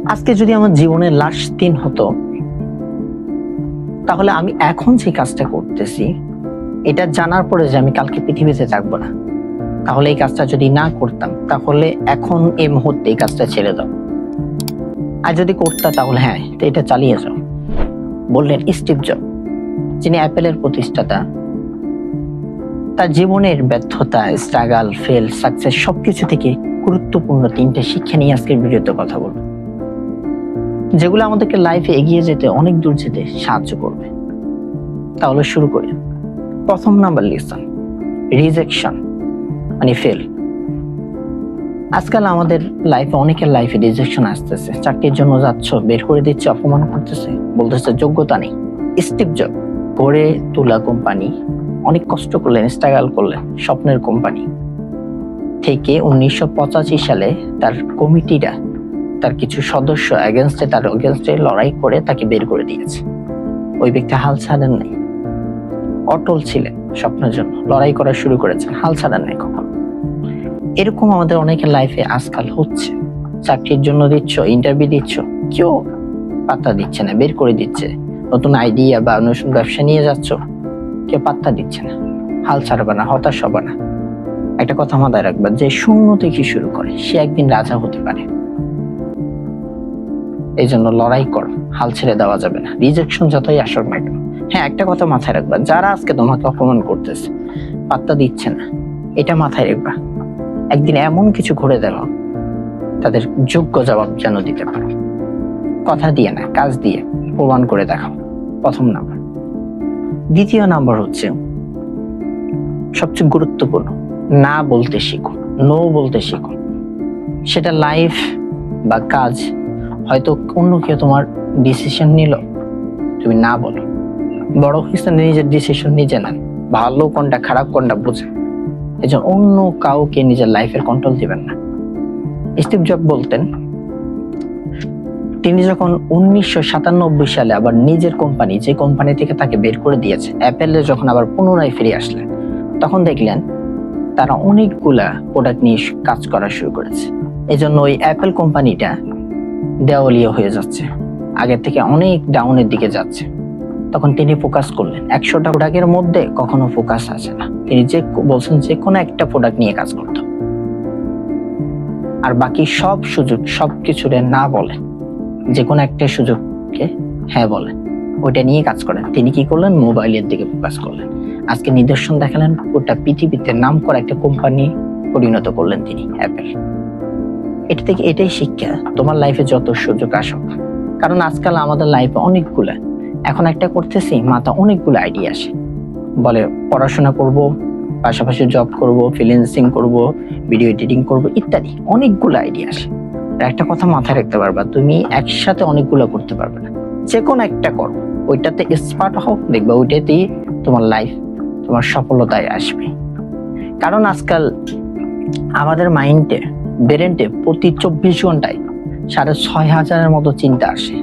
আজকে যদি আমার জীবনের লাস্ট দিন হতো, তাহলে আমি এখন যে কাজটা করতেছি এটা জানার পরে যে আমি কালকে পৃথিবীতে থাকবো না, তাহলে এই কাজটা যদি না করতাম তাহলে এখন এই মুহূর্তে এই কাজটা ছেড়ে দাও। আর যদি করতাম তাহলে হ্যাঁ এটা চালিয়ে যাও, বললেন স্টিভ জব, যিনি অ্যাপেলের প্রতিষ্ঠাতা। তার জীবনের ব্যর্থতা, স্ট্রাগল, ফেল, সাকসেস সবকিছু থেকে গুরুত্বপূর্ণ 3টে শিক্ষা নিয়ে আজকের ভিডিওতে কথা বলবো, যেগুলো আমাদেরকে লাইফে এগিয়ে যেতে, অনেক দূর যেতে সাহায্য করবে। তাহলে শুরু করি। প্রথম নাম্বার লিসন, রিজেকশন মানে ফেল। আজকাল আমাদের লাইফে, অনেকের লাইফে রিজেকশন আসতেছে। চাকরির জন্য যাচ্ছ, বের করে দিচ্ছে, অপমান করতেছে, বলতেছে যোগ্যতা নেই। স্টিভ জব গড়ে তোলা কোম্পানি, অনেক কষ্ট করলেন, স্ট্রাগল করলেন, স্বপ্নের কোম্পানি থেকে 1985 সালে তার কমিটিরা, তার কিছু সদস্য তার এগেনস্টে লড়াই করে তাকে বের করে দিয়েছে। ওই ব্যক্তি হাল ছাড়েন নাই, অটল ছিলেন স্বপ্নের জন্য, লড়াই করা শুরু করেছেন, হাল ছাড়েন নাই কখন। এরকম আমাদের অনেকের লাইফে আজকাল হচ্ছে। চাকরির জন্য দিচ্ছ, ইন্টারভিউ দিচ্ছ, কেউ পাত্তা দিচ্ছে না, বের করে দিচ্ছে। নতুন আইডিয়া বা নতুন ব্যবসা নিয়ে যাচ্ছ, কেউ পাত্তা দিচ্ছে না। হাল ছাড়বা না, হতাশ হবা না। একটা কথা মাথায় রাখবা, যে শূন্য থেকে শুরু করে সে একদিন রাজা হতে পারে। এই জন্য লড়াই কর, হাল ছেড়ে দেওয়া যাবে না, রিজেকশন যতই আসুক না কেন। হ্যাঁ, একটা কথা মাথায় রাখবা, যারা আজকে তোমাকে অপমান করতেছে, পাত্তা দিচ্ছে না, এটা মাথায় রাখবা, একদিন এমন কিছু ঘুরে দেওয়া তাদের যোগ্য জবাব যেন দিতে পারো। কথা দিয়ে না, কাজ দিয়ে প্রমাণ করে দেখাও। প্রথম নাম্বার। দ্বিতীয় নাম্বার হচ্ছে সবচেয়ে গুরুত্বপূর্ণ, না বলতে শিখো, নো বলতে শিখো। সেটা লাইফ বা কাজ, হয়তো অন্য কেউ তোমার ডিসিশন নিল, তুমি না বলো। বড় হয়েছে, নিজের ডিসিশন নিজে নেন, ভালো কোনটা খারাপ কোনটা বুঝে। এই জন্য অন্য কাউকে নিজের লাইফের কন্ট্রোল দিবেন না। স্টিভ জব বলতেন, তিনি যখন 1997 সালে আবার নিজের কোম্পানি, যে কোম্পানি থেকে তাকে বের করে দিয়েছে, অ্যাপেলে যখন আবার পুনরায় ফিরে আসলেন, তখন দেখলেন তারা অনেকগুলা প্রোডাক্ট নিয়ে কাজ করা শুরু করেছে। এই জন্য ওই অ্যাপেল কোম্পানিটা দেওয়ালিয়া হয়ে যাচ্ছে, আগের থেকে অনেক ডাউনের দিকে যাচ্ছে। তখন তিনি ফোকাস করলেন 100টা প্রোডাক্টের মধ্যে কখনো ফোকাস আসে না। তিনি যে বলছেন যে কোনো একটা প্রোডাক্ট নিয়ে কাজ করত, আর বাকি সব সুযোগ, সবকিছুরে না বলে, যে কোনো একটা সুযোগকে হ্যাঁ বলেন, ওইটা নিয়ে কাজ করেন। তিনি কি করলেন? মোবাইলের দিকে ফোকাস করলেন। আজকে নিদর্শন দেখালেন, গোটা পৃথিবীতে নাম করা একটা কোম্পানি পরিণত করলেন তিনি, অ্যাপেল। এটা থেকে এটাই শিক্ষা, তোমার লাইফে যত সুযোগ আসুক। কারণ আজকাল আমাদের লাইফে অনেকগুলা, এখন একটা করতেছি, মাথা অনেকগুলো আইডিয়া আসে, বলে পড়াশোনা করব, পাশাপাশি জব করব, ফ্রিল্যান্সিং করব, ভিডিও এডিটিং করব, ইত্যাদি অনেকগুলো আইডিয়া আসে। একটা কথা মাথায় রাখতে পারবা, তুমি একসাথে অনেকগুলো করতে পারবে না। যে কোনো একটা করো, ওইটাতে এক্সপার্ট হও, দেখবা ওইটাতেই তোমার লাইফ, তোমার সফলতায় আসবে। কারণ আজকাল আমাদের মাইন্ডে, ব্রেনটে প্রতি 24 ঘন্টায় 6500-এর মতো চিন্তা আসে,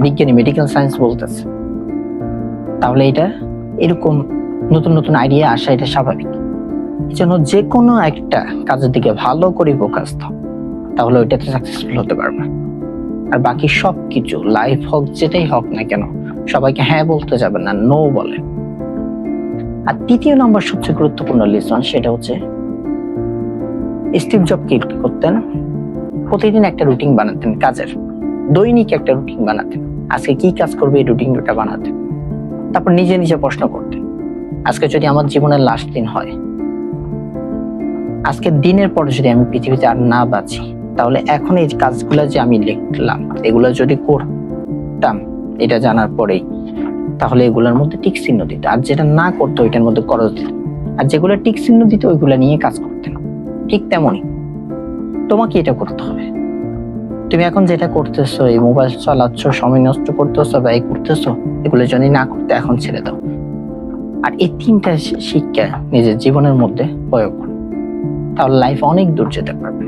বিজ্ঞানী মেডিকেল সায়েন্স বলতেছে। তাহলে এটা এরকম নতুন নতুন আইডিয়া আসা, এটা স্বাভাবিক। এই জন্য যে কোনো একটা কাজের দিকে ভালো করে ফোকাস দাও, তাহলে ওইটাতে সাকসেসফুল হতে পারবে। আর বাকি সবকিছু, লাইফ হোক যেটাই হোক না কেন, সবাইকে হ্যাঁ বলতে যাবে না, নো বলে। আর তৃতীয় নম্বর সবচেয়ে গুরুত্বপূর্ণ লিসন, সেটা হচ্ছে স্টিভ জব কি করতেন? প্রতিদিন একটা রুটিন বানাতেন কাজের, দৈনিক একটা রুটিন বানাতেন, আজকে কি কাজ করবে এই রুটিনটা বানাতেন। তারপর নিজে নিজে প্রশ্ন করতেন, আজকে যদি আমার জীবনের লাস্ট দিন হয়, আজকের দিনের পর যদি আমি পৃথিবীতে আর না বাঁচি, তাহলে এখন এই কাজগুলো যে আমি লিখলাম, এগুলো যদি করতাম এটা জানার পরেই, তাহলে এগুলোর মধ্যে টিক চিহ্ন দিত। আর যেটা না করতো ওইটার মধ্যে করজ দিত। আর যেগুলো টিক চিহ্ন দিত ওইগুলো নিয়ে কাজ করতেন। ঠিক তেমনই তোমাকে এটা করতে হবে। তুমি এখন যেটা করতেছো, এই মোবাইল চালাচ্ছ, সময় নষ্ট করতেছো, ব্যয় করতেছো, এগুলো যদি না করতে এখন ছেড়ে দাও। আর এই 3টা শিক্ষা নিজের জীবনের মধ্যে প্রয়োগ করো, তাহলে লাইফ অনেক দূর যেতে পারবে।